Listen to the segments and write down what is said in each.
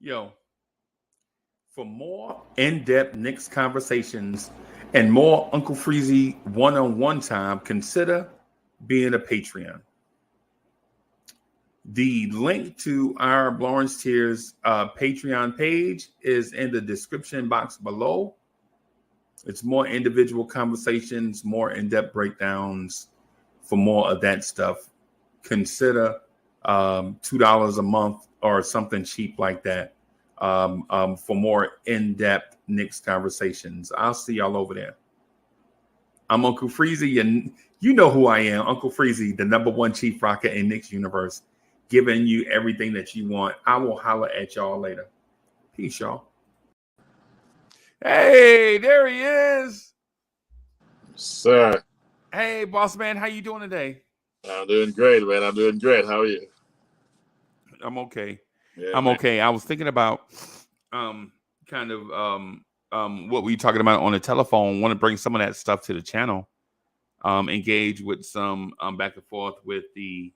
Yo, for more in-depth Knicks conversations and more Uncle Freezy one-on-one time, consider being a Patreon. The link to our Blorange Tears Patreon page is in the description box below. It's more individual conversations, more in-depth breakdowns. For more of that stuff, consider $2 a month or something cheap like that for more in-depth Knicks conversations. I'll see y'all over there. I'm Uncle Freezy, and you know who I am, Uncle Freezy, the #1 chief rocker in Knicks universe, giving you everything that you want. I will holler at y'all later. Peace, y'all. Hey, there he is. Sir. Hey, boss man, how you doing today? I'm doing great, man. I'm doing great. How are you? I'm okay. Yeah, I'm man. okay. I was thinking about what we talking about on the telephone. Want to bring some of that stuff to the channel. Engage with some back and forth with the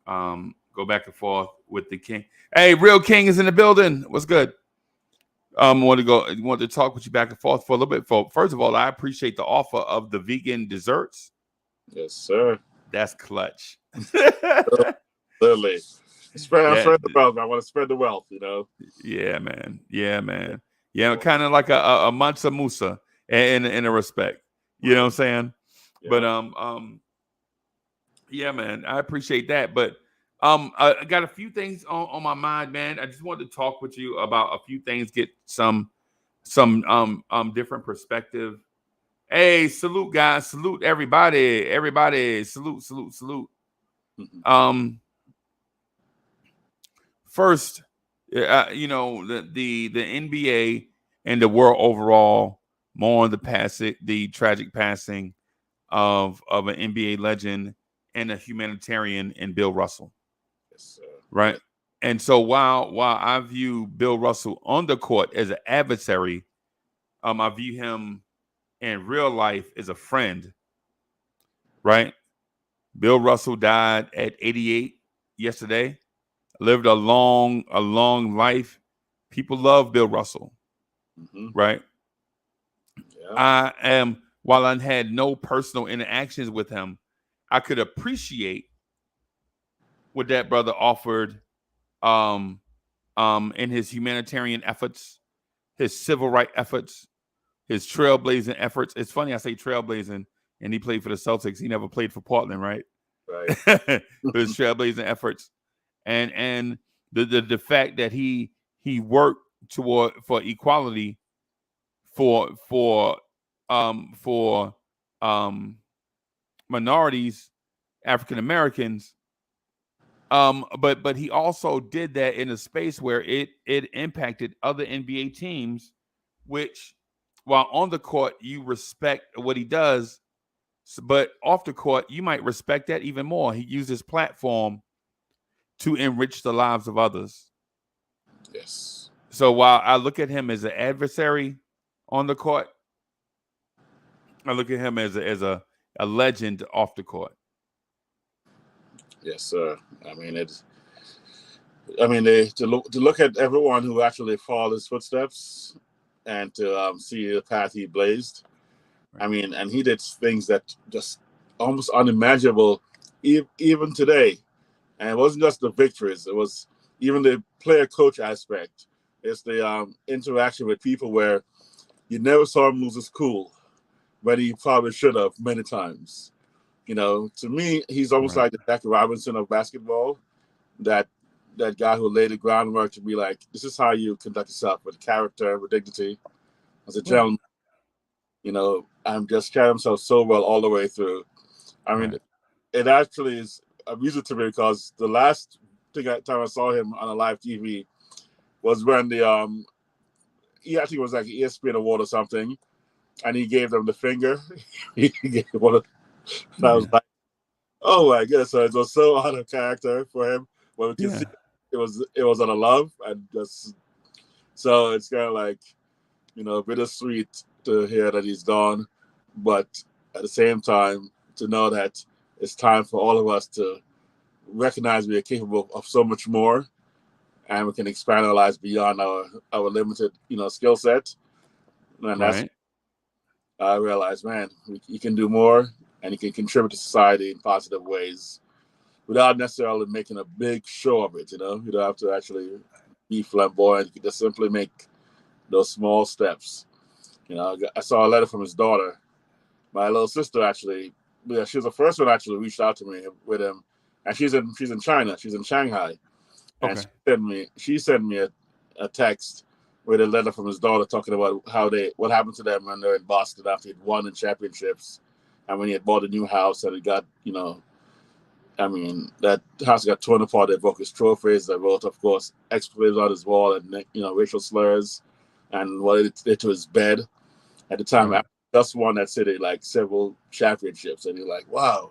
go back and forth with the king. Hey, real king is in the building. What's good? Want to talk with you back and forth for a little bit. First of all, I appreciate the offer of the vegan desserts. Yes, sir. That's clutch. Literally. Spread the wealth. I want to spread the wealth, you know. Yeah, man. Yeah, man. Yeah, kind of like a Mansa Musa in a respect. You know what I'm saying? Yeah. But yeah, man, I appreciate that. But I got a few things on my mind, man. I just wanted to talk with you about a few things, get some different perspective. Hey, salute, guys. Salute everybody. Everybody, salute. First, the NBA and the world overall mourn the tragic passing of an NBA legend and a humanitarian in Bill Russell. Yes, right? Yes. And so while I view Bill Russell on the court as an adversary, I view him in real life as a friend, right? Bill Russell died at 88 yesterday. Lived a long life. People love Bill Russell, right? Yeah. While I had no personal interactions with him, I could appreciate what that brother offered in his humanitarian efforts, his civil rights efforts, his trailblazing efforts. It's funny I say trailblazing, and he played for the Celtics. He never played for Portland, right? Right. But his trailblazing efforts, and the fact that he worked for equality for minorities, African Americans. But he also did that in a space where it impacted other NBA teams, which while on the court you respect what he does, but off the court you might respect that even more. He used his platform to enrich the lives of others. Yes. So while I look at him as an adversary on the court, I look at him as a legend off the court. Yes, sir. I mean, to look at everyone who actually followed his footsteps and to see the path he blazed. Right. I mean, and he did things that just almost unimaginable even today. And it wasn't just the victories; it was even the player-coach aspect. It's the interaction with people where you never saw him lose his cool, but he probably should have many times. You know, to me, he's almost like the Jackie Robinson of basketball. That guy who laid the groundwork to be like, this is how you conduct yourself with character, with dignity, as a gentleman. You know, and just carry himself so well all the way through. I mean, it actually is amusing to me because the last time I saw him on a live TV was when he actually was like an ESPN award or something, and he gave them the finger. He gave one of, and I was like, oh my goodness! So it was so out of character for him. Well, we can see it was out of love, and just so it's kind of like, you know, bittersweet to hear that he's gone, but at the same time to know that it's time for all of us to recognize we are capable of so much more, and we can expand our lives beyond our limited, skill set. And that's Right. I realized, man, you can do more, and you can contribute to society in positive ways without necessarily making a big show of it. You don't have to actually be flamboyant. You can just simply make those small steps. I saw a letter from his daughter. My little sister actually, yeah, she was the first one actually reached out to me with him, and she's in China. She's in Shanghai, and Okay. she sent me a text with a letter from his daughter talking about what happened to them when they're in Boston after he'd won the championships, and when he had bought a new house and it got, that house got torn apart. They broke his trophies. They wrote, of course, expletives on his wall and racial slurs, and what it did to his bed. At the time, Right. just won that city like several championships, and you're like, wow.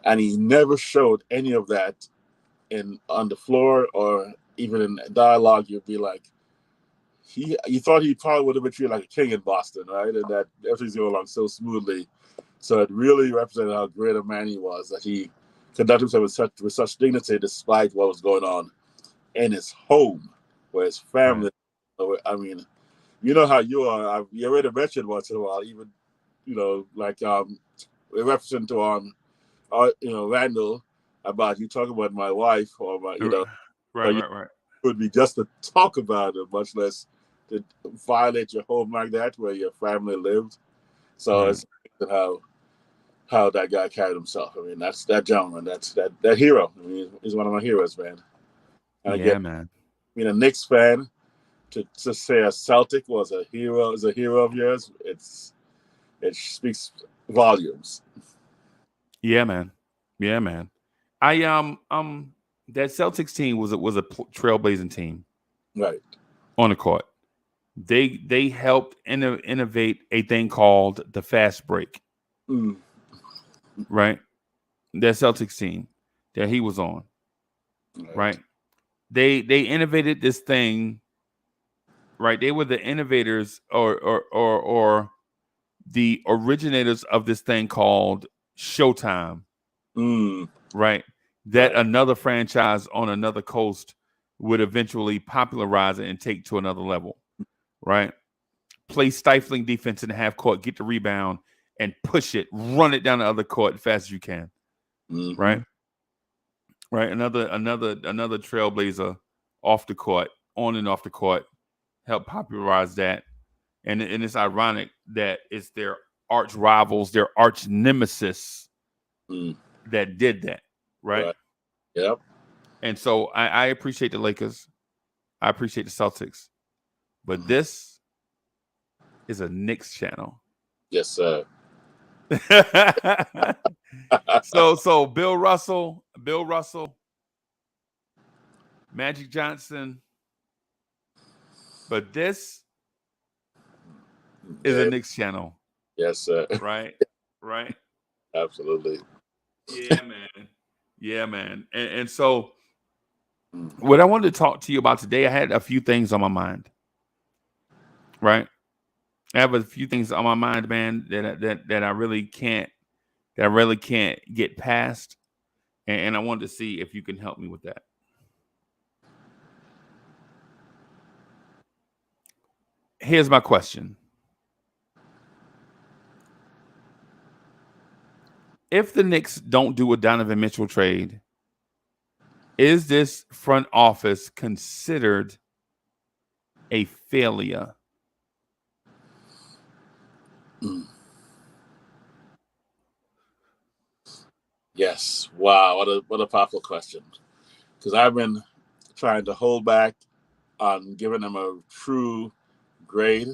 And he never showed any of that on the floor or even in dialogue. You'd be like, you thought he probably would have been treated like a king in Boston, right? And that everything's going along so smoothly. So it really represented how great a man he was, that he conducted himself with such dignity despite what was going on in his home, where his family. Right. I mean, you know how you are. You already mentioned once in a while, even like referencing to Randall, about you talking about my wife or my so Right. would be just to talk about it, much less to violate your home like that where your family lived. So Right. it's how that guy carried himself. I mean, that's that gentleman. That's that hero. I mean, he's one of my heroes, man. And again, Man. being a Knicks fan, to say a Celtic was a hero of yours, it speaks volumes. Yeah, man. Yeah, man. I that Celtics team was a trailblazing team Right. on the court. They helped innovate a thing called the fast break. Mm. Right. That Celtics team that he was on. Right. They innovated this thing. Right. They were the innovators or the originators of this thing called Showtime. Mm. Right. That Right. another franchise on another coast would eventually popularize it and take to another level. Right. Play stifling defense in the half court, get the rebound, and push it, run it down the other court as fast as you can. Mm-hmm. Right. Right. Another trailblazer off the court, on and off the court, help popularize that. And it's ironic that it's their arch rivals, their arch nemesis that did that. Right. Yep. And so I appreciate the Lakers. I appreciate the Celtics. But this is a Knicks channel. Yes, sir. So Bill Russell, Magic Johnson. But this is a Knicks channel. Yes, sir. Right? Right? Absolutely. Yeah, man. Yeah, man. And so what I wanted to talk to you about today, I had a few things on my mind. Right? I have a few things on my mind, man, that I really can't get past. And I wanted to see if you can help me with that. Here's my question. If the Knicks don't do a Donovan Mitchell trade, is this front office considered a failure? Yes. Wow. What a powerful question. Because I've been trying to hold back on giving them a true grade.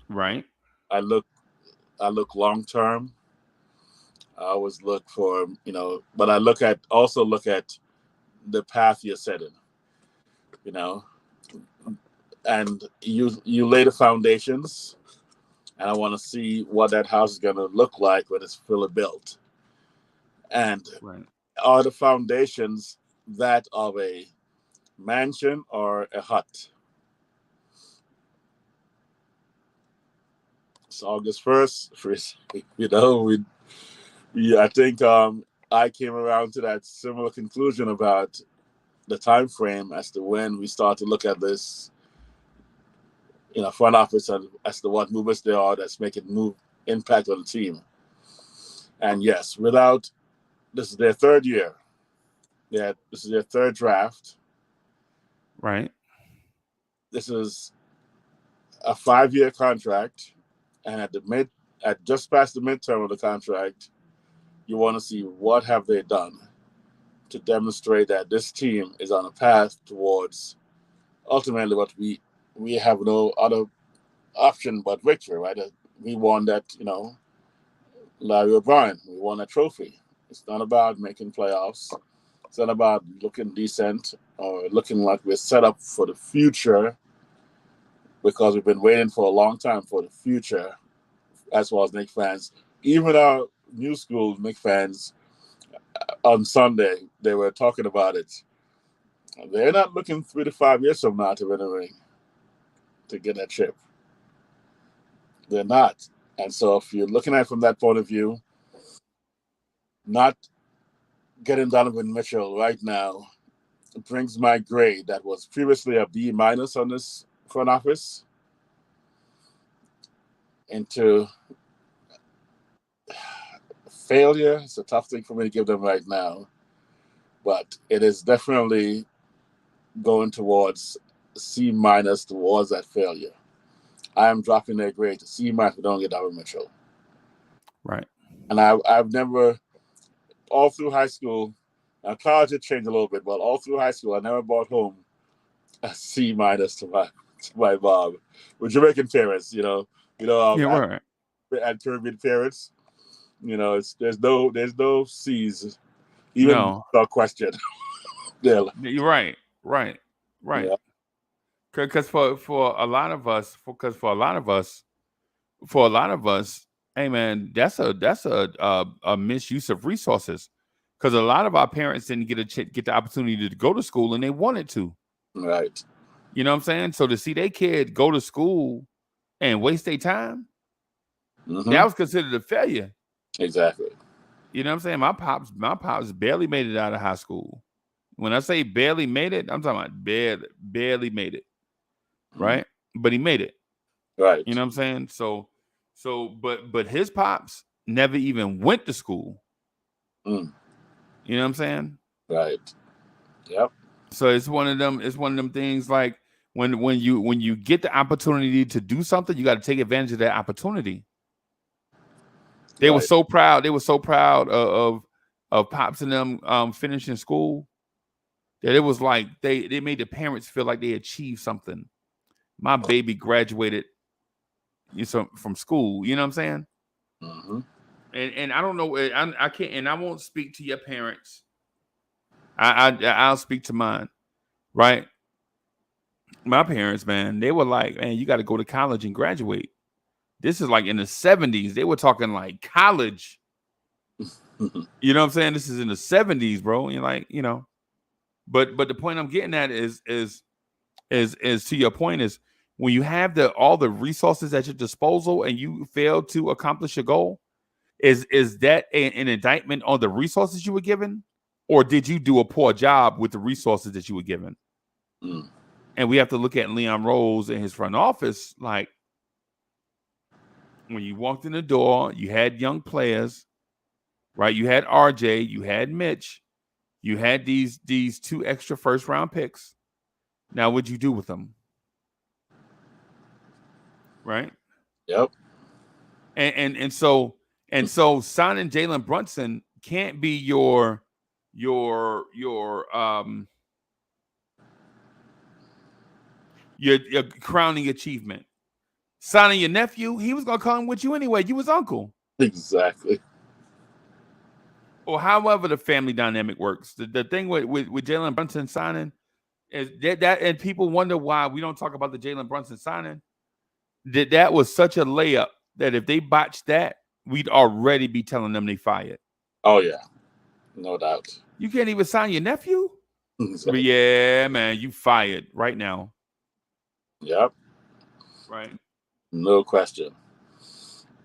Right. I look long term. I always look for, but I also look at the path you're setting, you know, and you lay the foundations, and I want to see what that house is going to look like when it's fully built. And Right. are the foundations that of a mansion or a hut? It's August 1st. I think I came around to that similar conclusion about the time frame as to when we start to look at this, front office and as to what movements there are that's making impact on the team. And yes, this is their third year. Yeah, this is their third draft. Right. This is a 5-year contract, and at just past the midterm of the contract, you want to see what have they done to demonstrate that this team is on a path towards ultimately what we have no other option but victory, right? We won that, Larry O'Brien, we won a trophy. It's not about making playoffs. It's not about looking decent or looking like we're set up for the future, because we've been waiting for a long time for the future as well as Knicks fans. Even our new school Knicks fans on Sunday, they were talking about it. They're not looking 3 to 5 years from now to win a ring, to get that chip. They're not. And so if you're looking at it from that point of view, not getting Donovan Mitchell right now brings my grade that was previously a B- on this front office into failure. It's a tough thing for me to give them right now, but it is definitely going towards C- towards that failure. I am dropping their grade to C- if we don't get Donovan Mitchell. Right. And I've never, all through high school, now college had changed a little bit, but all through high school, I never brought home a C- to my mom. With Jamaican parents, Yeah, right. and Caribbean parents, there's no C's, even No. without question. Yeah, You're right. Right. Right. yeah, Because for a lot of us, for a lot of us, hey man, that's a misuse of resources. Because a lot of our parents didn't get the opportunity to go to school, and they wanted to. right. You know what I'm saying? So to see their kid go to school and waste their time, that was considered a failure. Exactly. You know what I'm saying? My pops barely made it out of high school. When I say barely made it, I'm talking about barely made it. Right? But he made it. Right. You know what I'm saying? But his pops never even went to school. Mm. You know what I'm saying? Right. Yep. So it's one of them things like when you get the opportunity to do something, you got to take advantage of that opportunity. They were so proud. They were so proud of pops and them finishing school that it was like they made the parents feel like they achieved something. My baby graduated from school. You know what I'm saying? Mm-hmm. And I don't know. I can't. And I won't speak to your parents. I'll speak to mine. Right? My parents, man, they were like, man, you got to go to college and graduate. This is like in the 70s. They were talking like college. You know what I'm saying? This is in the 70s, bro. And you're like, but the point I'm getting at is to your point is when you have all the resources at your disposal and you fail to accomplish your goal, is that an indictment on the resources you were given, or did you do a poor job with the resources that you were given? Mm. And we have to look at Leon Rose and his front office. Like when you walked in the door, you had young players, right? You had RJ, you had Mitch, you had these 2 extra first round picks. Now, what'd you do with them? Right? Yep. And so signing Jalen Brunson can't be your crowning achievement. Signing your nephew, he was gonna come with you anyway. You was uncle. Exactly. Or however the family dynamic works. The thing with Jalen Brunson signing is that and people wonder why we don't talk about the Jalen Brunson signing. That was such a layup that if they botched that, we'd already be telling them they fired. Oh yeah, no doubt. You can't even sign your nephew? Exactly. But yeah, man, you fired right now. Yep. Right. No question.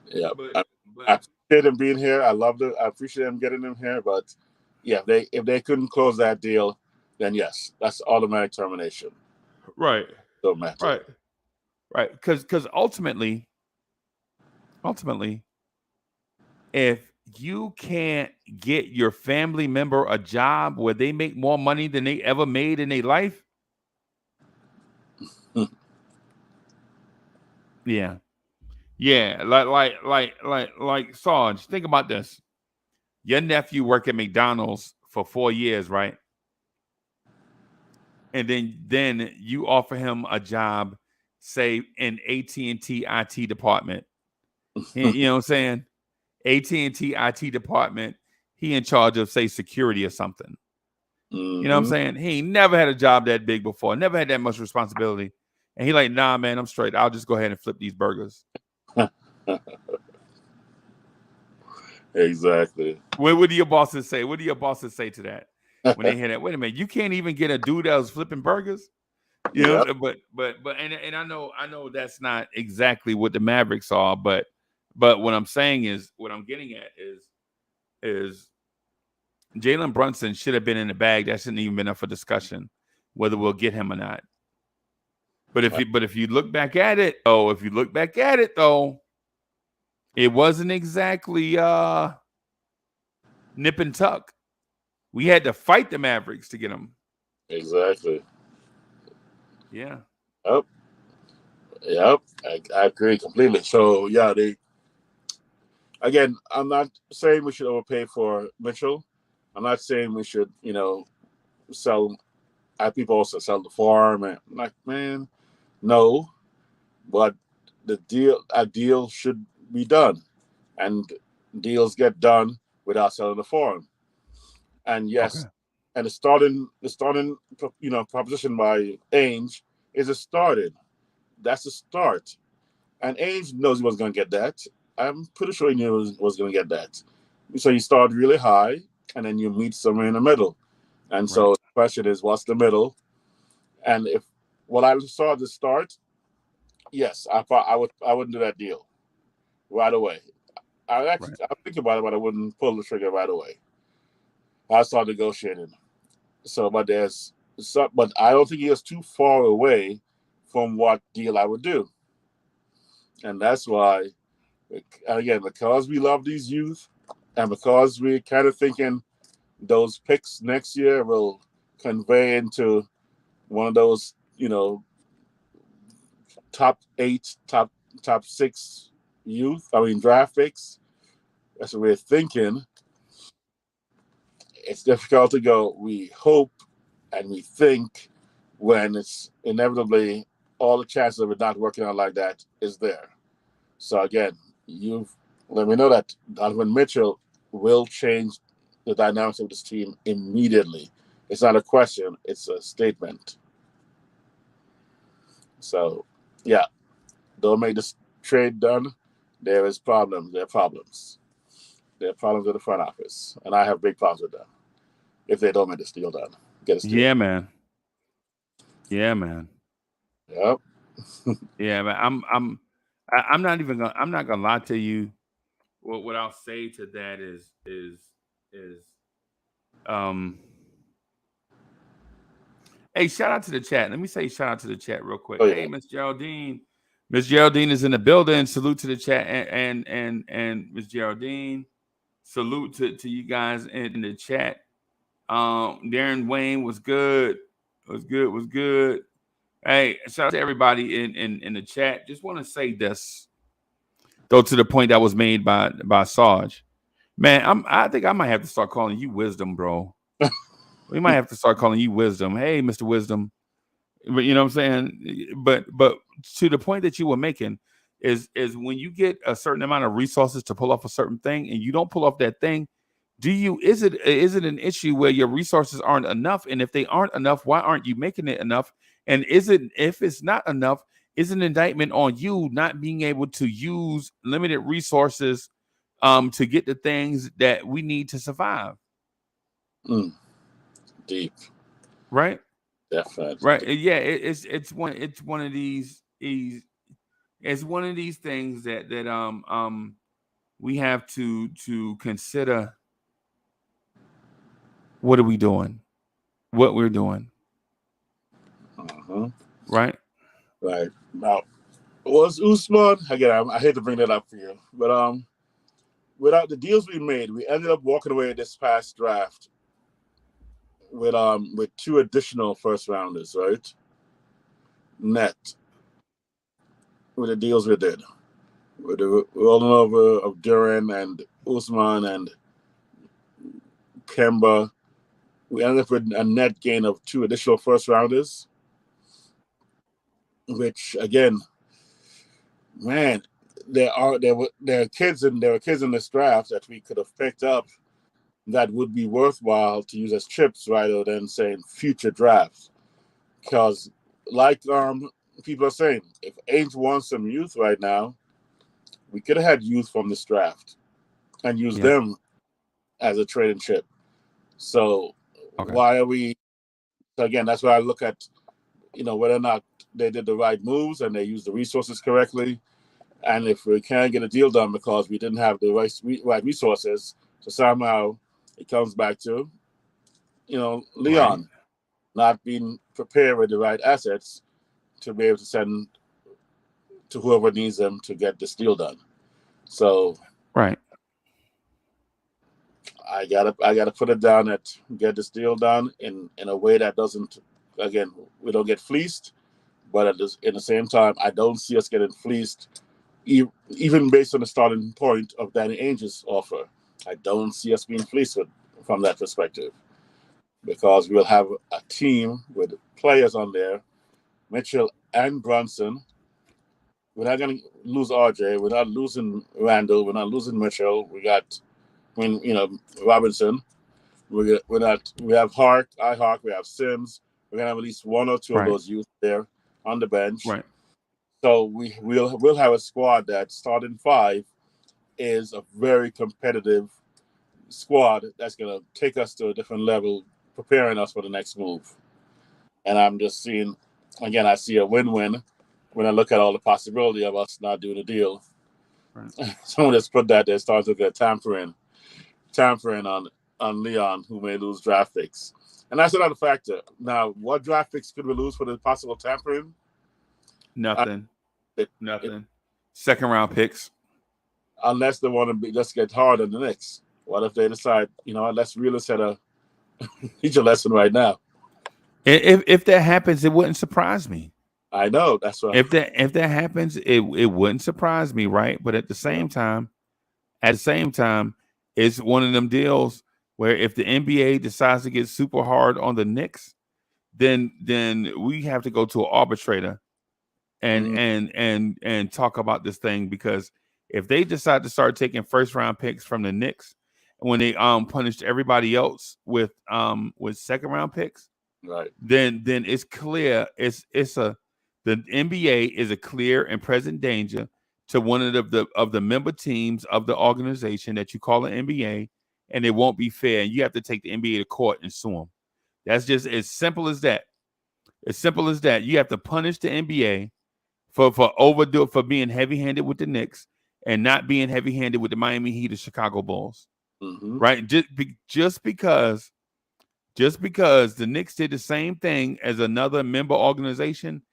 Yep. I appreciate him being here. I loved it. I appreciate him getting him here. But yeah, if they couldn't close that deal, then yes, that's automatic termination. Right. Don't matter. Right. Because ultimately, if you can't get your family member a job where they make more money than they ever made in their life, yeah, like Sarge. Think about this: your nephew worked at McDonald's for 4 years, right? And then you offer him a job, say in AT&T IT department. You know what I'm saying? AT&T IT department. He in charge of, say, security or something. You know what I'm saying? He ain't never had a job that big before, never had that much responsibility. And he like, nah, man, I'm straight. I'll just go ahead and flip these burgers. Exactly. What do your bosses say? What do your bosses say to that when they hear that? Wait a minute, you can't even get a dude that was flipping burgers? You know, but and I know that's not exactly what the Mavericks are, but what I'm saying is, what I'm getting at is Jalen Brunson should have been in the bag. That shouldn't even been up for discussion whether we'll get him or not. But if you look back at it, it wasn't exactly nip and tuck. We had to fight the Mavericks to get him. Exactly. Yeah. Yep. I agree completely. So yeah, again, I'm not saying we should overpay for Mitchell. I'm not saying we should, sell. People also sell the farm, and I'm like, man, no. But a deal should be done, and deals get done without selling the farm. And yes, Okay. and the starting, proposition by Ainge is it started. That's the start, and Ainge knows he was going to get that. I'm pretty sure he knew he was going to get that. So you start really high, and then you meet somewhere in the middle. And so Right. the question is, what's the middle? And if what I saw at the start, yes, I wouldn't do that deal right away. I think about it, but I wouldn't pull the trigger right away. I start negotiating. So, but I don't think he is too far away from what deal I would do, and that's why, again, because we love these youth, and because we're kind of thinking those picks next year will convey into one of those, top 8, top 6 draft picks. That's what we're thinking. It's difficult to go. We hope and we think when it's inevitably all the chances of it not working out like that is there. So again, you've let me know that Donovan Mitchell will change the dynamics of this team immediately. It's not a question, it's a statement. So yeah, don't make this trade done. There is problems. There are problems. There are problems with the front office. And I have big problems with them. If they don't make this deal done. Get a steal. Yeah, man. Yeah, man. Yep. Yeah, man. I'm not gonna lie to you. What I'll say to that is um hey, shout out to the chat. Let me say shout out to the chat real quick. Oh Hey, yeah. Miss Geraldine. Miss Geraldine is in the building. Salute to the chat and Miss Geraldine. Salute to you guys in the chat. Darren Wayne was good. Was good. Hey, shout out to everybody in the chat. Just want to say this, though, to the point that was made by Sarge. Man, I think I might have to start calling you Wisdom, bro. We might have to start calling you Wisdom. Hey, Mr. Wisdom. But you know what I'm saying? But to the point that you were making is when you get a certain amount of resources to pull off a certain thing and you don't pull off that thing, is it an issue where your resources aren't enough? And if they aren't enough, why aren't you making it enough? And if it's not enough, is an indictment on you not being able to use limited resources to get the things that we need to survive? Deep. Right? Definitely. Right. Yeah, it's one of these it's one of these things that we have to consider. What are we doing? what we're doing. Right? Right. Now, was Usman, again, I hate to bring that up for you, but without the deals we made, we ended up walking away this past draft with 2 additional first rounders, right? Net with the deals we did. With the rolling over of Duran and Usman and Kemba, we ended up with a net gain of 2 additional first rounders, which again, man, there are kids in this draft that we could have picked up that would be worthwhile to use as chips rather than saying future drafts. Because like people are saying, if Ainge wants some youth right now, we could have had youth from this draft and used them as a trading chip. So why are we? So again, that's why I look at, whether or not they did the right moves and they used the resources correctly. And if we can't get a deal done because we didn't have the right resources, so somehow it comes back to, Leon not being prepared with the right assets to be able to send to whoever needs them to get this deal done. So I gotta put it down at get this deal done in a way that doesn't, again, we don't get fleeced, but in the same time, I don't see us getting fleeced, even based on the starting point of Danny Ainge's offer. I don't see us being fleeced from that perspective, because we'll have a team with players on there, Mitchell and Brunson. We're not going to lose RJ. We're not losing Randall. We're not losing Mitchell. We got, Robinson. We have Hark, we have Sims. We're going to have at least 1 or 2 of those youth there on the bench. Right. So we'll have a squad that starting 5 is a very competitive squad that's going to take us to a different level, preparing us for the next move. And I'm just seeing, again, I see a win-win when I look at all the possibility of us not doing a deal. Right. Someone just put that there, starts to get tampering on Leon, who may lose draft picks. And that's another factor. Now, what draft picks could we lose for the possible tampering? Nothing. Second round picks. Unless they want to just get hard on the Knicks. What if they decide, let's really set teach a lesson right now? If that happens, it wouldn't surprise me. I know, that's right. If that happens, it wouldn't surprise me, right? But at the same time, it's one of them deals where if the NBA decides to get super hard on the Knicks, then we have to go to an arbitrator and talk about this thing, because if they decide to start taking first round picks from the Knicks when they punished everybody else with second round picks, right, then it's clear the NBA is a clear and present danger to one of the member teams of the organization that you call an NBA, and it won't be fair. And you have to take the NBA to court and sue them. That's just as simple as that. As simple as that. You have to punish the NBA for being heavy-handed with the Knicks and not being heavy-handed with the Miami Heat or Chicago Bulls. Mm-hmm. Right? Just because the Knicks did the same thing as another member organization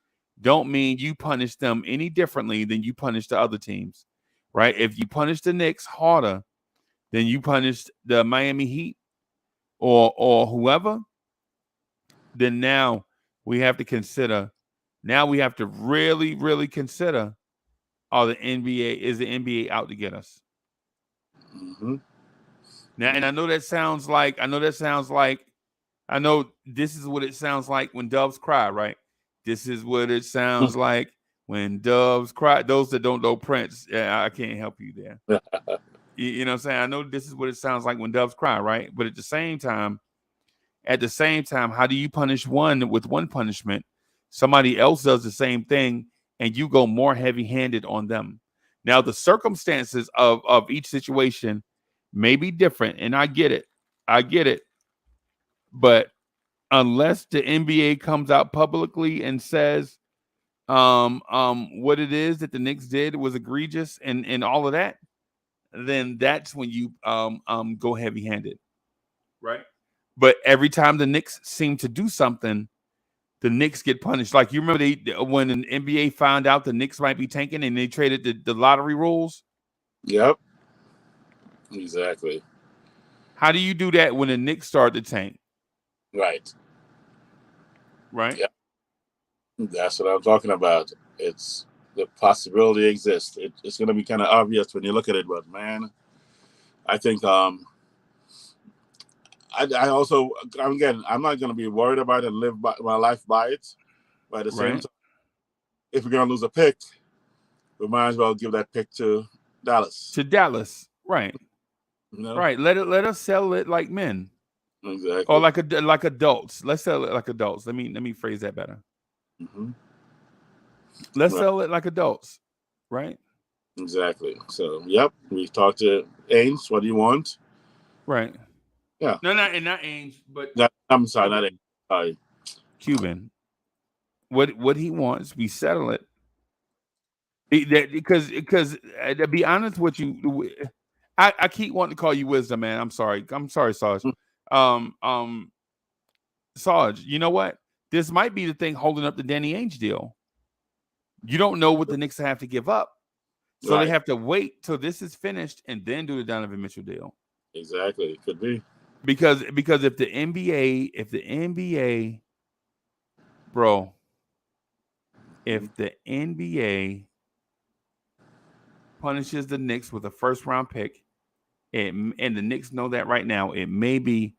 don't mean you punish them any differently than you punish the other teams, right? If you punish the Knicks harder than you punished the Miami Heat or whoever, then now we have to really, really consider, is the NBA out to get us? Mm-hmm. Now, and I know this is what it sounds like when doves cry, right? This is what it sounds like when doves cry. Those that don't know Prince, I can't help you there. You know what I'm saying? I know this is what it sounds like when doves cry, right? But at the same time, how do you punish one with one punishment? Somebody else does the same thing, and you go more heavy-handed on them. Now, the circumstances of each situation may be different, and I get it. But unless the NBA comes out publicly and says what it is that the Knicks did was egregious and all of that, then that's when you go heavy-handed, right? But every time the Knicks seem to do something, the Knicks get punished. Like you remember when an NBA found out the Knicks might be tanking and they traded the lottery rules? Yep. Exactly. How do you do that when the Knicks start to tank? Right. Right? Yeah. That's what I'm talking about. It's the possibility exists. It's going to be kind of obvious when you look at it, but man, I think I also again I'm not going to be worried about it and live my life by it. But at the same Right. time, if we're going to lose a pick, we might as well give that pick to Dallas. To Dallas. Right. You know? Right. Let us sell it like men. Exactly. Or like adults. Let's sell it like adults. Let me phrase that better. Mm-hmm. Let's sell it like adults. Right? Exactly. So, yep, we talked to Ains. What do you want? Right. Yeah. No, not Ainge, but I'm sorry, not Ains. Sorry. Cuban. What he wants, we settle it. Because to be honest with you, I keep wanting to call you Wisdom, man. I'm sorry, Sarge. Sarge, you know what? This might be the thing holding up the Danny Ainge deal. You don't know what the Knicks have to give up, so Right. they have to wait till this is finished and then do the Donovan Mitchell deal. Exactly, could be because if the NBA, bro, if the NBA punishes the Knicks with a first round pick, and the Knicks know that right now, it may be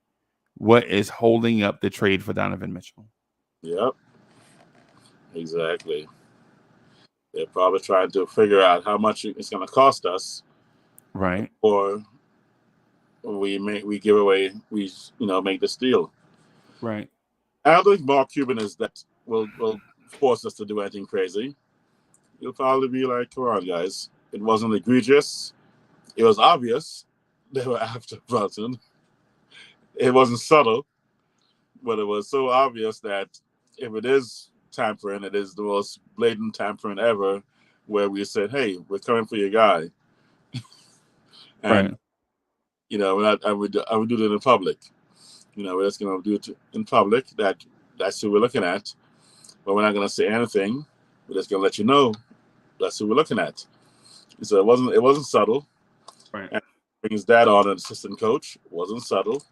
what is holding up the trade for Donovan Mitchell. Yep. Exactly. They're probably trying to figure out how much it's going to cost us, right? Or we give away, make this deal, right? I don't think Mark Cuban is that will force us to do anything crazy. He'll probably be like, "Come on, guys, it wasn't egregious. It was obvious they were after Brunson. It wasn't subtle, but it was so obvious that if it is tampering, it is the most blatant tampering ever, where we said, hey, we're coming for your guy." And, right. I would do it in public. We're just going to do it in public. That's who we're looking at. But we're not going to say anything. We're just going to let you know that's who we're looking at. So it wasn't subtle. Right. And bring his dad on, an assistant coach, wasn't subtle.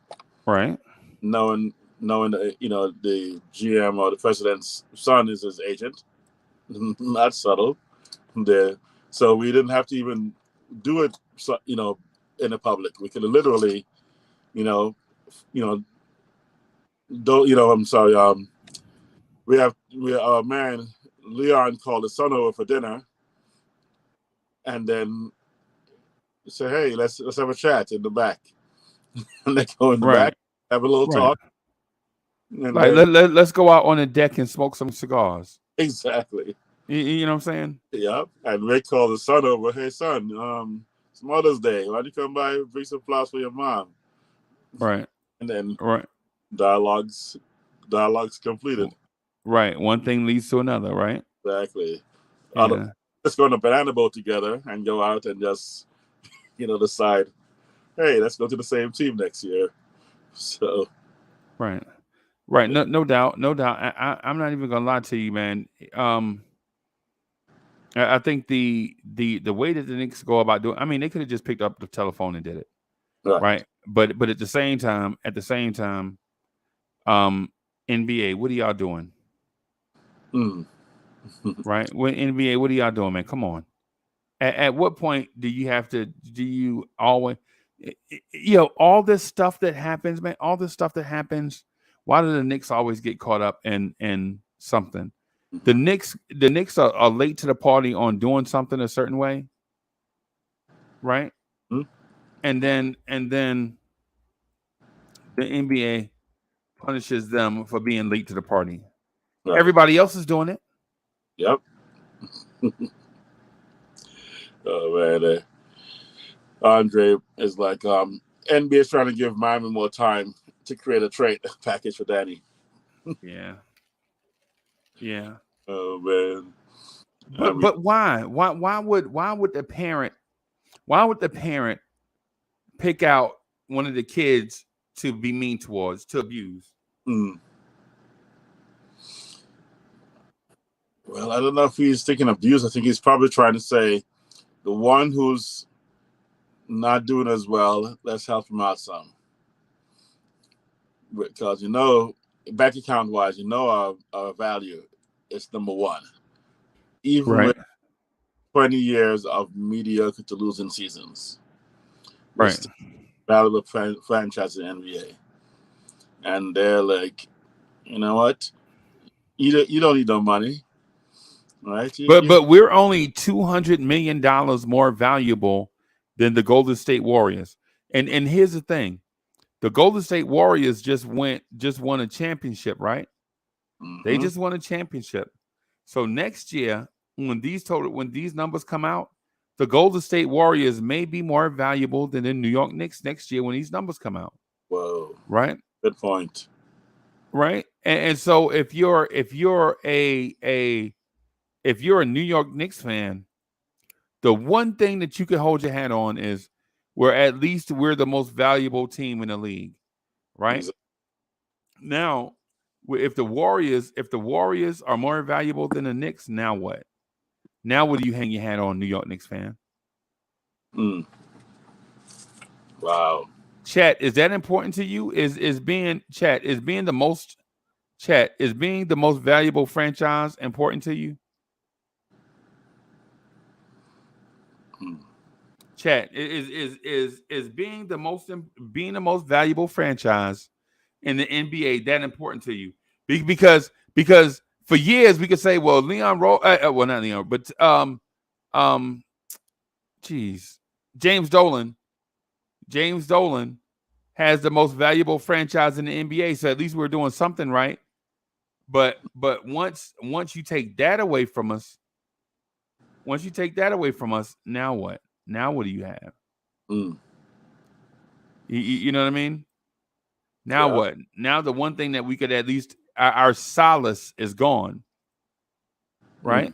Right. Knowing the GM or the president's son is his agent, not subtle. There, so we didn't have to even do it, in the public. We could have literally, don't I'm sorry. Our man Leon called his son over for dinner, and then say, hey, let's have a chat in the back. And they go in the Right. back, have a little Right. talk. And Like then, let's go out on the deck and smoke some cigars. exactly. You know what I'm saying? Yep. And Rick called his son over. Hey, son, it's Mother's Day. Why don't you come by and bring some flowers for your mom? Right. And then Right. dialogues completed. Right. One thing leads to another, right? Exactly. Yeah. Let's go on a banana boat together and go out and just, decide, hey, let's go to the same team next year. So. Right. Right. No doubt. No doubt. I'm not even gonna lie to you, man. I think the way that the Knicks go about doing, I mean, they could have just picked up the telephone and did it. Right. But at the same time, NBA, what are y'all doing? Right? When NBA, what are y'all doing, man? Come on. At what point do you always, all this stuff that happens, man, all this stuff that happens, why do the Knicks always get caught up in something? The Knicks are late to the party on doing something a certain way, right? And then the NBA punishes them for being late to the party. Right. Everybody else is doing it. Yep. Oh man, Andre is like, NBA is trying to give Miami more time to create a trade package for Danny. Yeah. Yeah. Oh man. But why? Why would the parent pick out one of the kids to be mean towards, to abuse? Well, I don't know if he's thinking abuse. I think he's probably trying to say the one who's not doing as well, let's help him out some. Because, bank account wise, our value is number one. Even with 20 years of mediocre to losing seasons. We're still valuable franchise in the NBA. And they're like, you know what? You don't need no money. Right? But we're only $200 million more valuable than the Golden State Warriors. And here's the thing. The Golden State Warriors just won a championship, right? Mm-hmm. They just won a championship. So next year, when these numbers come out, the Golden State Warriors may be more valuable than the New York Knicks next year when these numbers come out. Whoa. Right? Good point. Right? And so if you're a New York Knicks fan, the one thing that you can hold your hat on is we're the most valuable team in the league, right? Exactly. Now, if the Warriors are more valuable than the Knicks, now what? Now what do you hang your hat on, New York Knicks fan? Wow. Chat, is that important to you? Is being the most valuable franchise important to you? Chat, is being the most valuable franchise in the NBA that important to you? Because for years we could say, well, not Leon, but James Dolan has the most valuable franchise in the NBA, so at least we're doing something right. But once you take that away from us, now what? Now what do you have? You know what I mean? Now what? Now the one thing that we could at least our solace is gone, right?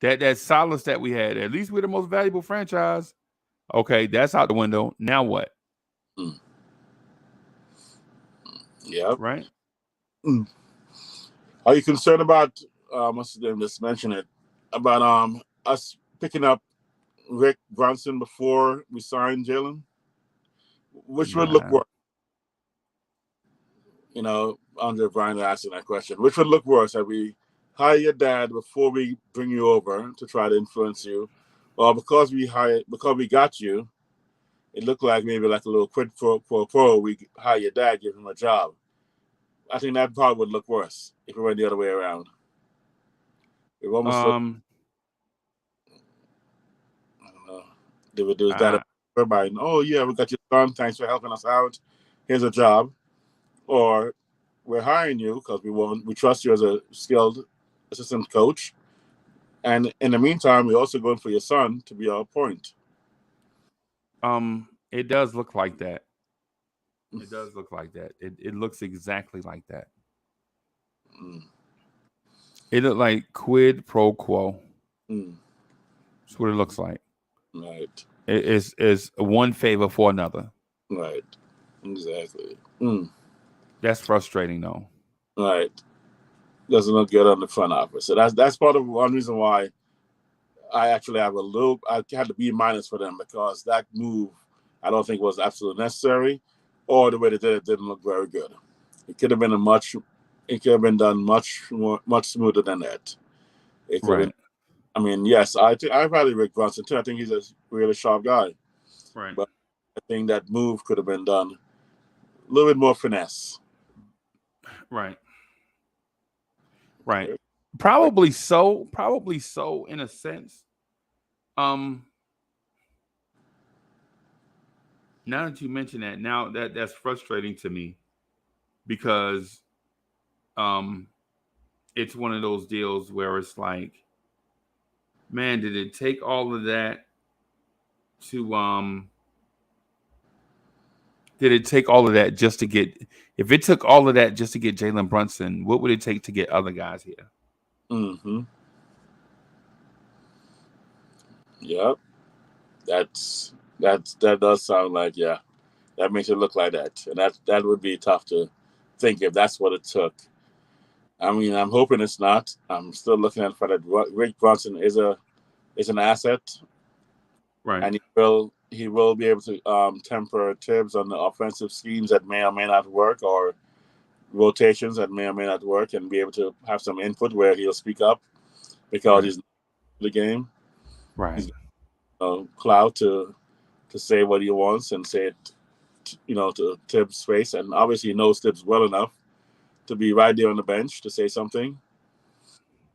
That solace that we had. At least we're the most valuable franchise. Okay, that's out the window. Now what? Yep. Right. Are you concerned about? What's the name? Just mention it about us picking up Rick Brunson before we signed Jalen. Which would look worse? Andre Bryan asking that question. Which would look worse? Have we hired your dad before we bring you over to try to influence you, or because we got you, it looked like maybe like a little quid pro. We hire your dad, give him a job. I think that probably would look worse if it went the other way around. It almost looked, I don't know. They would do that by, oh yeah, we got your son. Thanks for helping us out. Here's a job, or we're hiring you because we trust you as a skilled assistant coach, and in the meantime, we're also going for your son to be our point. It does look like that. It does look like that. It looks exactly like that. It looked like quid pro quo. That's what it looks like. Right. It is one favor for another. Right. Exactly. That's frustrating, though. Right. Doesn't look good on the front office. So that's part of one reason why I actually have I had to be minus for them, because that move I don't think was absolutely necessary, or the way they did it didn't look very good. It could have been done much smoother than that. It could have. I mean, yes, I value Rick Brunson too. I think he's a really sharp guy. Right. But I think that move could have been done a little bit more finesse. Right. Right. Probably so in a sense. Now that you mention that, now that's frustrating to me, because it's one of those deals where it's like, man, did it take all of that just to get, if it took all of that just to get Jalen Brunson, what would it take to get other guys here? Yep. That does sound like, yeah. that makes it look like that, and that would be tough to think if that's what it took. I mean, I'm hoping it's not. I'm still looking at the fact that Rick Brunson is an asset, Right. and he will be able to temper Tibbs on the offensive schemes that may or may not work, or rotations that may or may not work, and be able to have some input where he'll speak up because he's not in the game. Right. He's got clout to say what he wants and say it, to Tibbs' face, and obviously he knows Tibbs well enough to be right there on the bench to say something.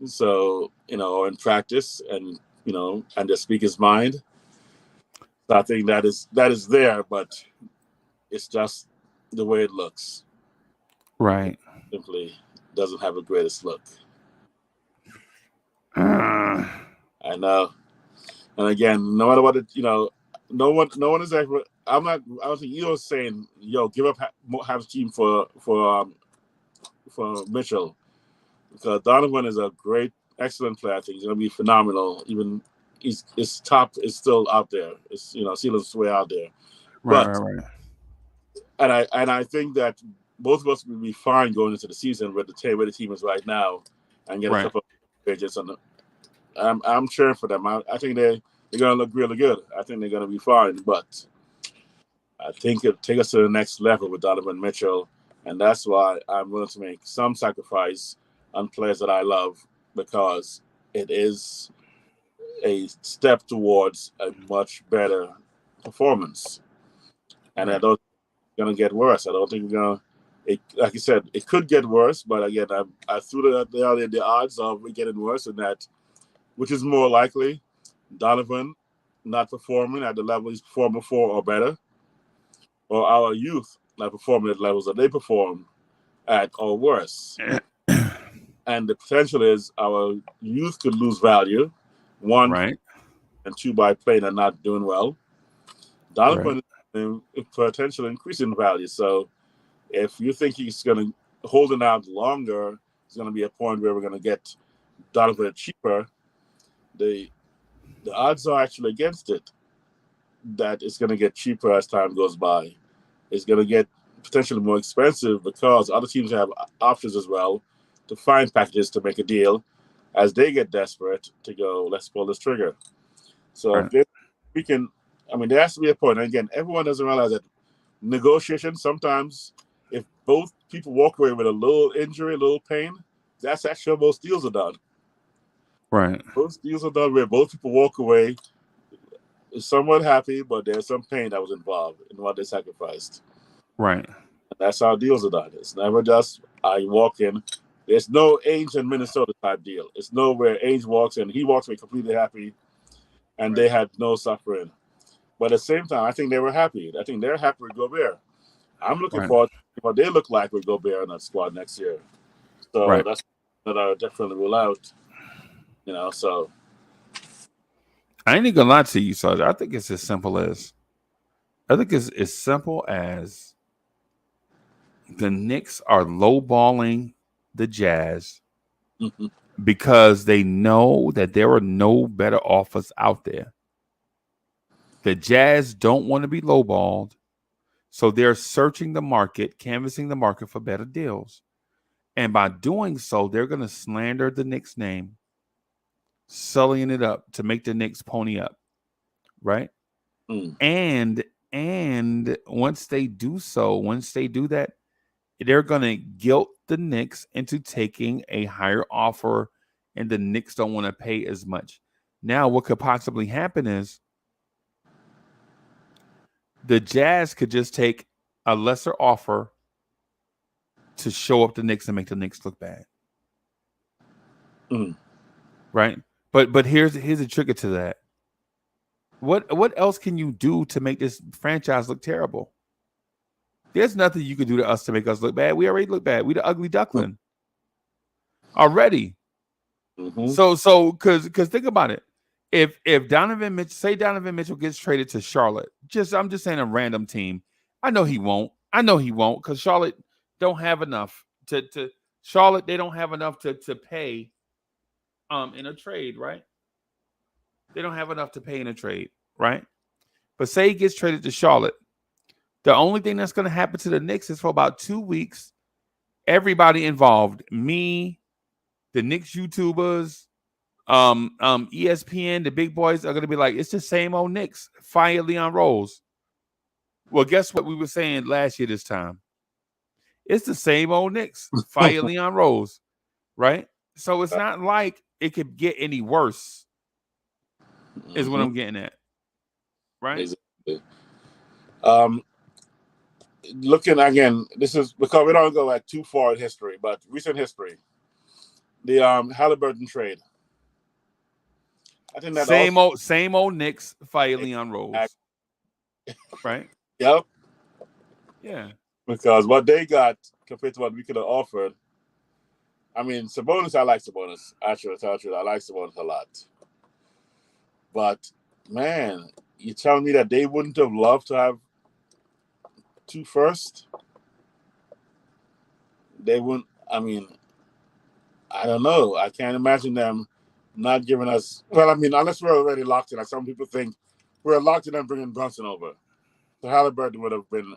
So, in practice and to speak his mind. So I think that is there, but it's just the way it looks. Right. It simply doesn't have the greatest look. I know. And again, no matter what no one is ever. I don't think you're saying, "Yo, give up half the team for Mitchell," because Donovan is a excellent player. I think he's going to be phenomenal. Even his top is still out there. It's ceiling's way out there. Right. But I think that both of us would be fine going into the season with the team is right now, and get a couple of pages on the. I'm cheering for them. I think they're going to look really good. I think they're going to be fine, but I think it'll take us to the next level with Donovan Mitchell, and that's why I'm willing to make some sacrifice on players that I love, because it is a step towards a much better performance. And I don't think it's going to get worse. I don't think like you said, it could get worse, but again, I threw the odds of it getting worse, and that, which is more likely, Donovan not performing at the level he's performed before or better, or our youth not performing at levels that they perform at or worse. And the potential is our youth could lose value, one, and two, by playing and not doing well. Donovan is potentially increasing value. So if you think he's going to hold it out longer, it's going to be a point where we're going to get Donovan cheaper. The odds are actually against it, that it's going to get cheaper as time goes by. It's going to get potentially more expensive because other teams have options as well to find packages to make a deal as they get desperate to go, let's pull this trigger. So there has to be a point. And again, everyone doesn't realize that negotiation, sometimes if both people walk away with a little injury, a little pain, that's actually how most deals are done. Right. Most deals are done where both people walk away somewhat happy, but there's some pain that was involved in what they sacrificed. Right. And that's how deals are done. It's never just I walk in. There's no Ainge in Minnesota type deal. It's no where Ainge walks in, he walks away completely happy, and they had no suffering. But at the same time, I think they were happy. I think they're happy with Gobert. I'm looking forward to what they look like with Gobert in that squad next year. So that's that I would definitely rule out. So I ain't gonna lie to you, Sergeant. I think it's as simple as the Knicks are lowballing the Jazz because they know that there are no better offers out there. The Jazz don't want to be lowballed, so they're searching the market, canvassing the market for better deals. And by doing so, they're going to slander the Knicks name, sullying it up to make the Knicks pony up, right? And once they do that, they're going to guilt the Knicks into taking a higher offer, and the Knicks don't want to pay as much. Now, what could possibly happen is the Jazz could just take a lesser offer to show up the Knicks and make the Knicks look bad. Right? But here's a trigger to that. What else can you do to make this franchise look terrible? There's nothing you can do to us to make us look bad. We already look bad. We the ugly duckling already. So because think about it. If Donovan Mitchell gets traded to Charlotte, I'm just saying a random team. I know he won't because Charlotte don't have enough to Charlotte. They don't have enough to pay in a trade, right? They don't have enough to pay in a trade, right? But say he gets traded to Charlotte. The only thing that's going to happen to the Knicks is for about 2 weeks, everybody involved, me, the Knicks YouTubers, ESPN, the big boys are going to be like, it's the same old Knicks. Fire Leon Rose. Well, guess what we were saying last year this time? It's the same old Knicks. Fire Leon Rose, right? So it's not like it could get any worse, is what I'm getting at, right? Exactly. Looking again, this is because we don't go like too far in history, but recent history. The Halliburton trade. I think that same old Knicks. Fire Leon Rose, right? Yep. Yeah. Because what they got compared to what we could have offered. I mean, Sabonis, I like Sabonis. Actually, I like Sabonis a lot. But man, you telling me that they wouldn't have loved to have 2 first? They wouldn't. I mean, I don't know. I can't imagine them not giving us. Well, I mean, unless we're already locked in. Like some people think we're locked in and bringing Brunson over. So Halliburton would have been,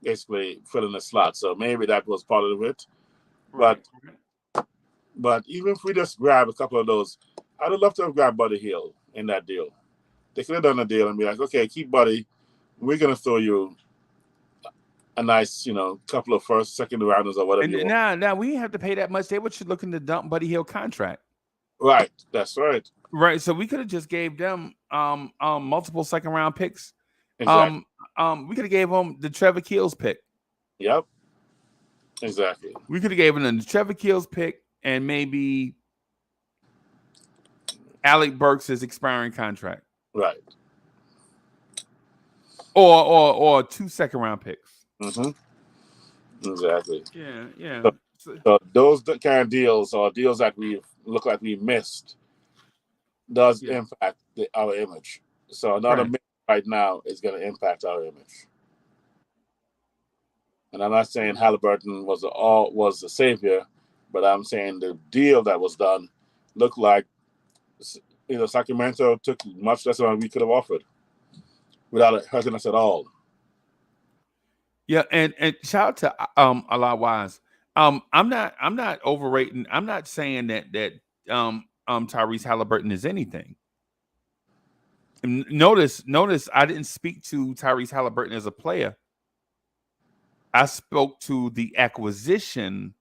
basically filling the slot. So maybe that was part of it. Right. But even if we just grab a couple of those, I'd have loved to have grabbed Buddy Hield in that deal. They could have done a deal and be like, okay, keep Buddy. We're going to throw you a nice, couple of first, second rounders or whatever you want. Now we have to pay that much. They were looking to dump Buddy Hield contract. Right. That's right. Right. So we could have just gave them multiple second round picks. Exactly. We could have gave them the Trevor Keels pick. Yep. Exactly. We could have given them the Trevor Keels pick and maybe Alec Burks' expiring contract. Right. Or 2 second round picks. Mm-hmm. Exactly. Yeah. So those kind of deals or deals that we look like we missed does impact our image. So another miss right now is going to impact our image. And I'm not saying Halliburton was the savior, but I'm saying the deal that was done looked like Sacramento took much less than we could have offered without it hurting us at all. Yeah, and shout out to a lot wise. I'm not overrating. I'm not saying that Tyrese Halliburton is anything. And notice I didn't speak to Tyrese Halliburton as a player. I spoke to the acquisition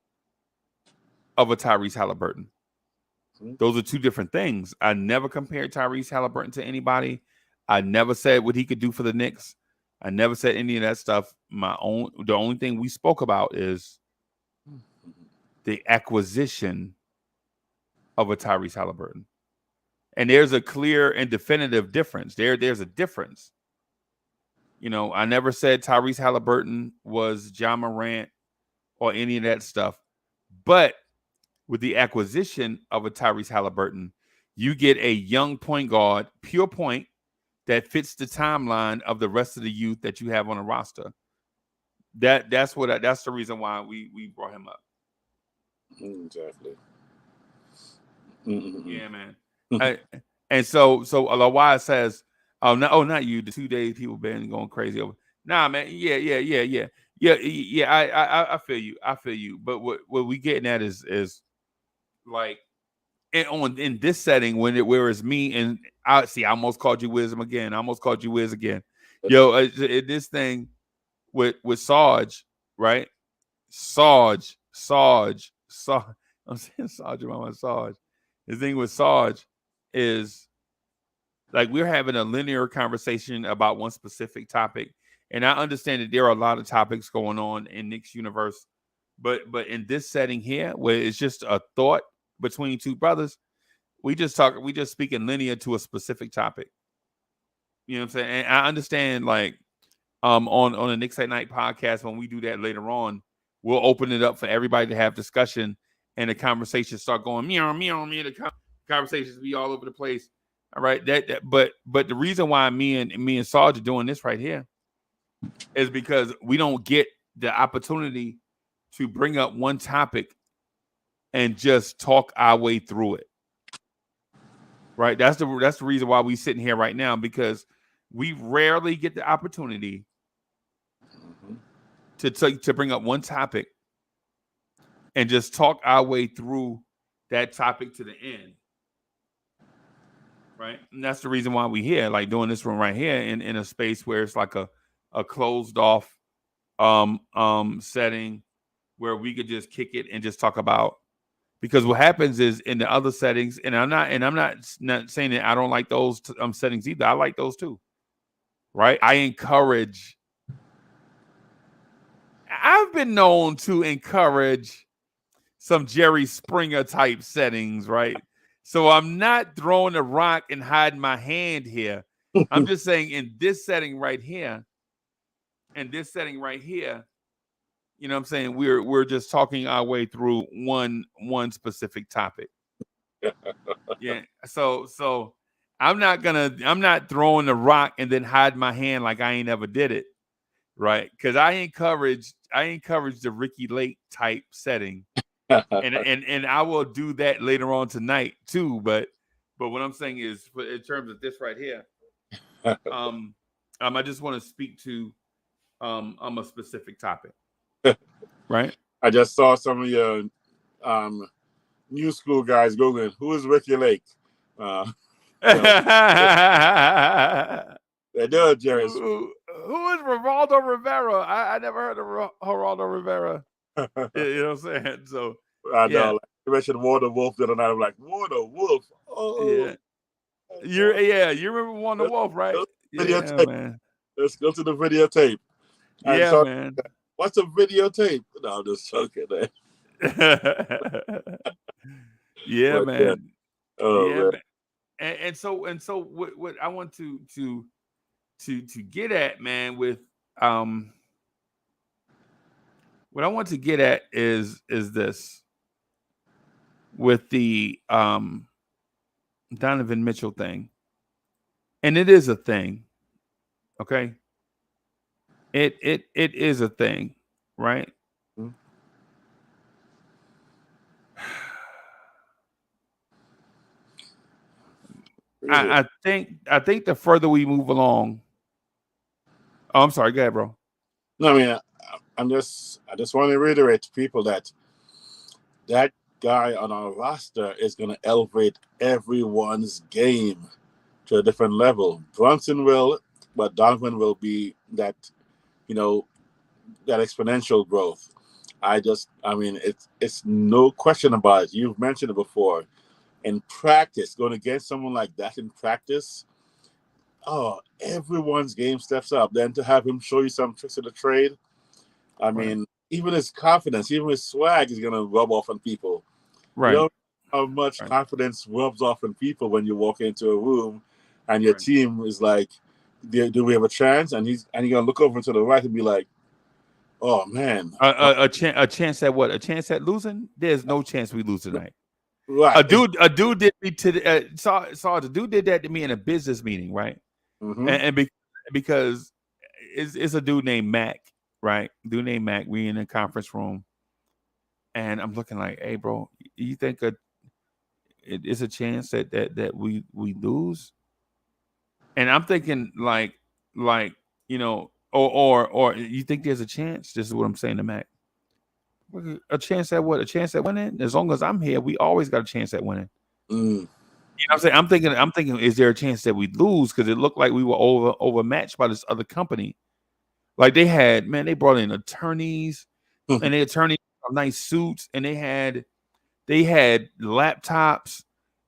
of a Tyrese Halliburton. Those are 2 different things. I never compared Tyrese Halliburton to anybody. I never said what he could do for the Knicks. I never said any of that stuff. The only thing we spoke about is the acquisition of a Tyrese Halliburton. And there's a clear and definitive difference. There's a difference. I never said Tyrese Halliburton was Ja Morant or any of that stuff. But with the acquisition of a Tyrese Halliburton, you get a young point guard, pure point, that fits the timeline of the rest of the youth that you have on a roster. That's the reason why we brought him up. Exactly. Yeah, man. And so Lawai says, not you. The 2 days people been going crazy over. Nah, man. Yeah. I feel you. But what we getting at is like in this setting where it's me and I almost called you Wisdom again. Yo, this thing with Sarge, right? Sarge. I'm saying Sarge about my Sarge. The thing with Sarge is like we're having a linear conversation about one specific topic, and I understand that there are a lot of topics going on in Nick's universe, but in this setting here, where it's just a thought between 2 brothers, we just speaking linear to a specific topic. You know what I'm saying? And I understand, like, on the Knicks at Night podcast, when we do that later on, we'll open it up for everybody to have discussion, and the conversation start going meow. The conversations be all over the place. All right, but the reason why me and Sarge are doing this right here is because we don't get the opportunity to bring up one topic and just talk our way through it. Right? That's the reason why we sitting here right now, because we rarely get the opportunity to bring up one topic and just talk our way through that topic to the end. Right. And that's the reason why we're here, like doing this room right here in a space where it's like a closed off setting where we could just kick it and just talk about, because what happens is in the other settings, and I'm not saying that I don't like those settings either. I like those too. Right. I've been known to encourage some Jerry Springer type settings, right? So I'm not throwing a rock and hiding my hand here. I'm just saying in this setting right here, you know what I'm saying? We're just talking our way through one specific topic. Yeah. So I'm not throwing the rock and then hide my hand like I ain't ever did it. Right. Because I encourage the Ricky Lake type setting. And I will do that later on tonight too. But what I'm saying is, in terms of this right here, I just want to speak to a specific topic. Right. I just saw some of your new school guys googling who is Ricky Lake. They do, Jerry. Who is Geraldo Rivera? I never heard of Geraldo Rivera. You know what I'm saying? So I know. Like, you mentioned Wonder Wolf the other night. I'm like, Wonder Wolf. Oh, yeah. You remember Wonder Wolf, right? Videotape. Man. Let's go to the videotape. Man. What's a videotape? No, I'm just joking. Yeah, but, man. Oh, yeah, man. And so what I want to get at, man, with what I want to get at is this with the Donovan Mitchell thing. And it is a thing. Okay. It is a thing, right? Mm-hmm. I think the further we move along. Oh, I'm sorry. Go ahead, bro. No, I mean, I just want to reiterate to people that guy on our roster is going to elevate everyone's game to a different level. Brunson will, but Donovan will be that, that exponential growth. I mean, it's no question about it. You've mentioned it before. In practice, going against someone like that in practice, everyone's game steps up. Then to have him show you some tricks of the trade, I mean, even his confidence, even his swag is going to rub off on people. Right. You know how much confidence rubs off on people when you walk into a room and your team is like, do we have a chance? And you're going to look over to the right and be like, oh, man. A chance at what? A chance at losing? There's no chance we lose tonight. Right. A dude did me to the dude did that to me in a business meeting, right? Mm-hmm. And because it's a dude named Mac, right? Dude named Mac. We in a conference room, and I'm looking like, hey, bro, you think it's a chance that we lose? And I'm thinking like or you think there's a chance? This is what I'm saying to Mac. A chance at what? A chance at winning? As long as I'm here, we always got a chance at winning. Mm. You know what I'm saying? I'm thinking, is there a chance that we lose? Because it looked like we were overmatched by this other company. Like they brought in attorneys, and the attorneys have nice suits, and they had laptops,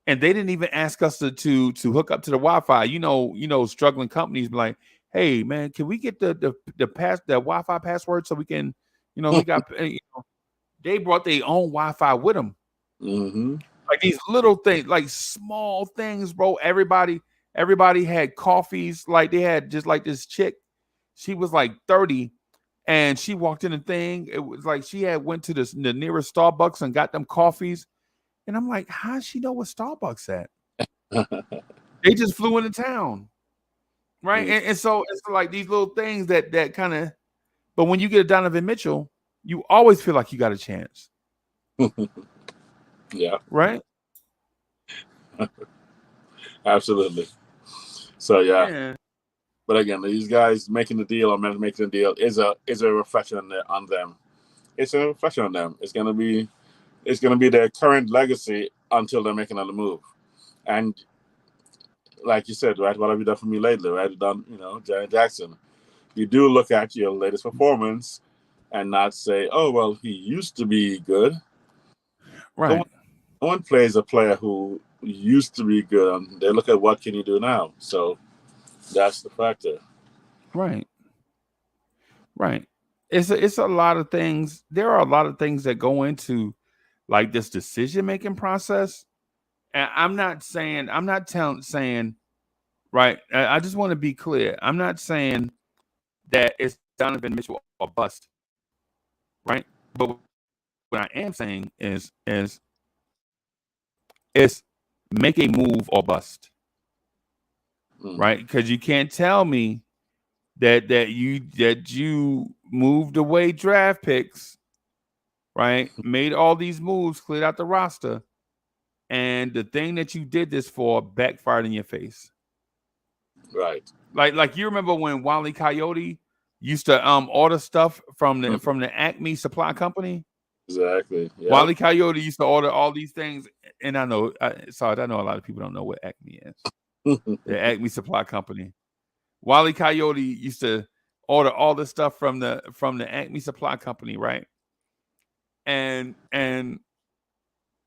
and they didn't even ask us to hook up to the Wi-Fi. You know, struggling companies be like, hey man, can we get the Wi-Fi password so we can, we got. They brought their own Wi-Fi with them. Mm-hmm. Like these little things, like small things, bro. Everybody had coffees. Like they had just like this chick. She was like 30, and she walked in the thing. It was like she had went to the nearest Starbucks and got them coffees. And I'm like, how does she know what Starbucks at? They just flew into town, right? Mm-hmm. And so it's like these little things that kind of. But when you get a Donovan Mitchell, you always feel like you got a chance. Yeah. Right? Absolutely. So, yeah. But again, these guys making the deal or making the deal is a reflection on them. It's a reflection on them. It's gonna be their current legacy until they're making another move. And like you said, right, what have you done for me lately? Right, done, Janet Jackson. You do look at your latest performance and not say, oh well, he used to be good. Right. No one plays a player who used to be good. And they look at what can you do now. So that's the factor. Right. Right. It's a lot of things. There are a lot of things that go into like this decision making process. And I'm not saying right. I just want to be clear. I'm not saying that it's Donovan Mitchell or bust. Right. But what I am saying is make a move or bust. Right. Because you can't tell me that you moved away draft picks, right? Made all these moves, cleared out the roster, and the thing that you did this for backfired in your face. Right. Like you remember when Wile E. Coyote used to order stuff from the Acme Supply Company? Exactly. Yep. Wile E. Coyote used to order all these things, and I know a lot of people don't know what Acme is. The Acme Supply Company. Wile E. Coyote used to order all this stuff from the Acme Supply Company, right? And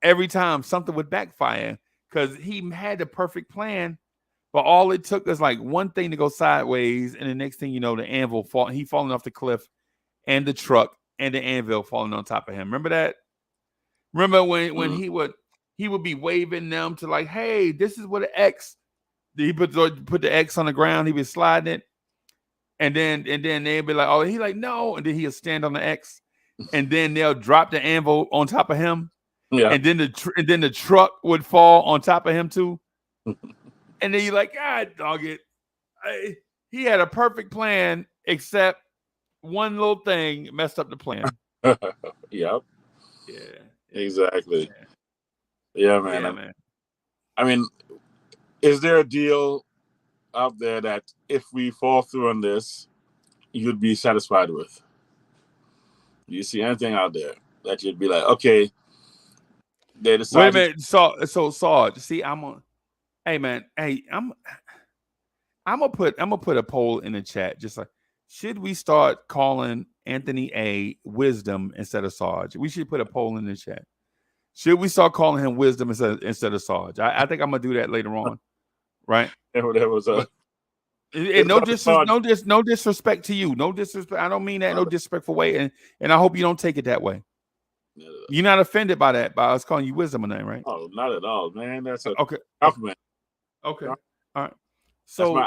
every time something would backfire because he had the perfect plan, but all it took was like one thing to go sideways, and the next thing you know, the anvil falling off the cliff, and the truck and the anvil falling on top of him. Remember that? Remember when he would be waving them to like, hey, this is what an X. He put the X on the ground. He was sliding it. And then they'd be like, oh, he like, no. And then he'll stand on the X. And then they'll drop the anvil on top of him. Yeah. And then the truck would fall on top of him too. And then you're like, God dog it. He had a perfect plan, except one little thing messed up the plan. Yep. Yeah. Exactly. Yeah, man. Yeah, man. I mean, is there a deal out there that if we fall through on this, you'd be satisfied with? Do you see anything out there that you'd be like, okay, they decided? Wait a minute. So Sarge, see, hey man, I'm gonna put a poll in the chat, just like, should we start calling Anthony A Wisdom instead of Sarge? We should put a poll in the chat. Should we start calling him Wisdom instead of Sarge? I think I'm gonna do that later on, right? There was a. No disrespect to you. No disrespect. I don't mean that. No disrespectful way, and I hope you don't take it that way. You're not offended by that, by us calling you Wisdom or nothing, right? Oh, not at all, man. That's a okay. compliment. Okay. All right. So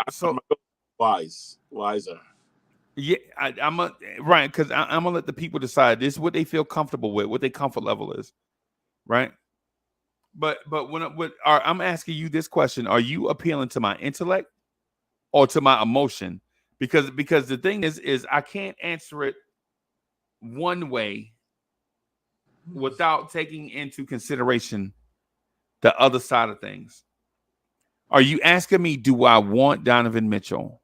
wiser. Yeah, I'm right, because I'm gonna let the people decide. This is what they feel comfortable with, what their comfort level is, right? But I'm asking you this question: are you appealing to my intellect or to my emotion? Because the thing is I can't answer it one way without taking into consideration the other side of things. Are you asking me, do I want Donovan Mitchell?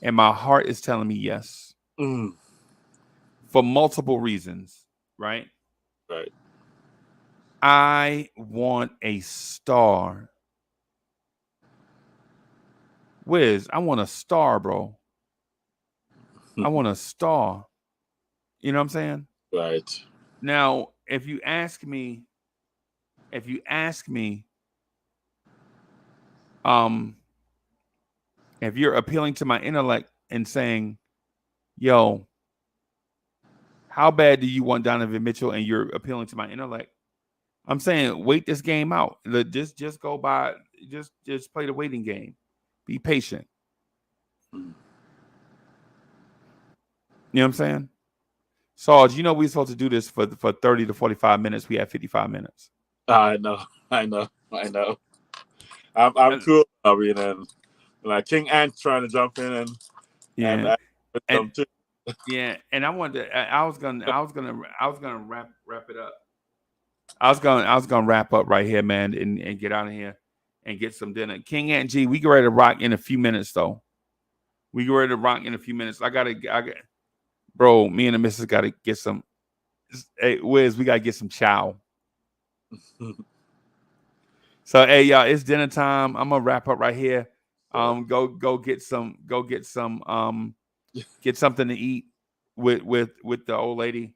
And my heart is telling me yes. For multiple reasons, right? Right. I want a star. Wiz, I want a star, bro. I want a star. You know what I'm saying? Right. Now, if you ask me, if you're appealing to my intellect and saying, yo, how bad do you want Donovan Mitchell? And you're appealing to my intellect. I'm saying, wait this game out. Just go by, just play the waiting game. Be patient. You know what I'm saying? Sarge, we're supposed to do this for 30 to 45 minutes. We have 55 minutes. I know. I'm cool. I mean, and like King Ant trying to jump in and yeah, and I wanted to. I was gonna wrap it up. I was gonna wrap up right here, man, and get out of here and get some dinner. King Ant G, we get ready to rock in a few minutes though. We get ready to rock in a few minutes. Bro, me and the missus got to get some. Hey, Wiz, we got to get some chow. So, hey, y'all, it's dinner time. I'm gonna wrap up right here. Go get some. Get something to eat with the old lady,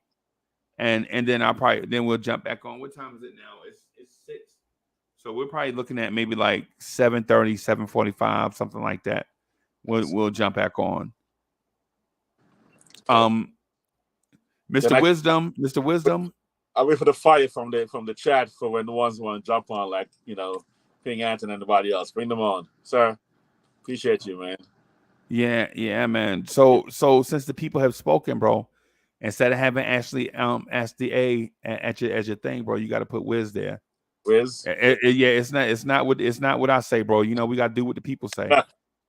and then we'll jump back on. What time is it now? It's 6. So we're probably looking at maybe like 7:30, 7:45, something like that. We'll jump back on. Mr. Wisdom. I wait for the fire from the chat for when the ones who want to jump on, like, Ping Anton and anybody else. Bring them on, sir. Appreciate you, man. Yeah, man. So since the people have spoken, bro, instead of having Ashley ask the A at your thing, bro, you got to put Wiz there. Wiz. Yeah, it's not what I say, bro. We got to do what the people say.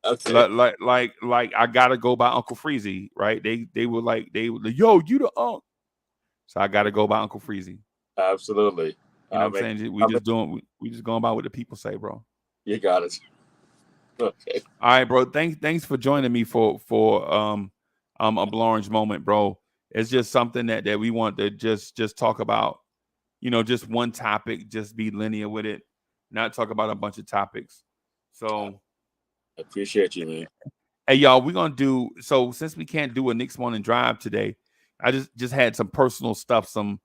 Okay. Like I gotta go by Uncle Freezy, right? They were like, yo, you the Unc. So I gotta go by Uncle Freezy. Absolutely. You know what I'm saying? We just going by what the people say, bro. You got it. Okay. All right, bro. Thanks for joining me for a Blorange moment, bro. It's just something that we want to just talk about. Just one topic, just be linear with it, not talk about a bunch of topics. So I appreciate you, man. Hey, y'all, we're gonna do so since we can't do a Knicks morning drive today. I just had some personal stuff, some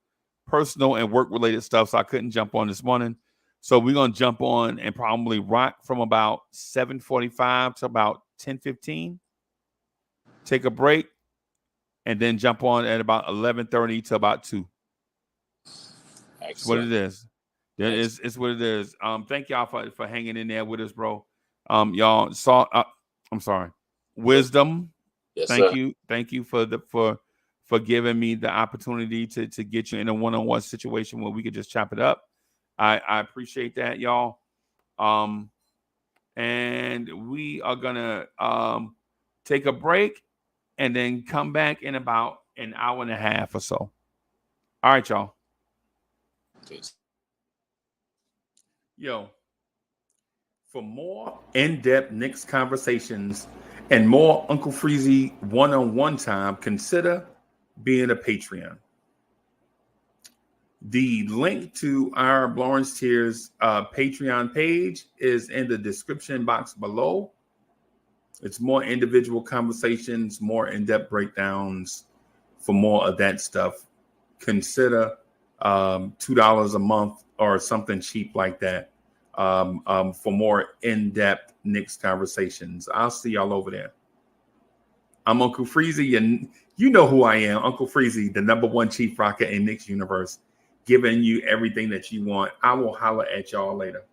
personal and work related stuff, so I couldn't jump on this morning. So we're gonna jump on and probably rock from about 7:45 to about 10:15. Take a break, and then jump on at about 11:30 to about 2. That's what it is. It's what it is. Thank y'all for hanging in there with us, bro. Y'all saw. I'm sorry. Wisdom. Yes, thank sir. you. Thank you for giving me the opportunity to get you in a one-on-one situation where we could just chop it up. I appreciate that, y'all. And we are gonna take a break and then come back in about an hour and a half or so. All right, y'all. Peace. Yo, for more in-depth Knicks conversations and more Uncle Freezy one-on-one time, consider being a Patreon. The link to our Blorange Tears Patreon page is in the description box below. It's more individual conversations, more in-depth breakdowns. For more of that stuff, consider $2 a month or something cheap like that for more in-depth Knicks conversations. I'll see y'all over there. I'm Uncle Freezy, and you know who I am, Uncle Freezy, the #1 chief rocker in Knicks universe, giving you everything that you want. I will holler at y'all later.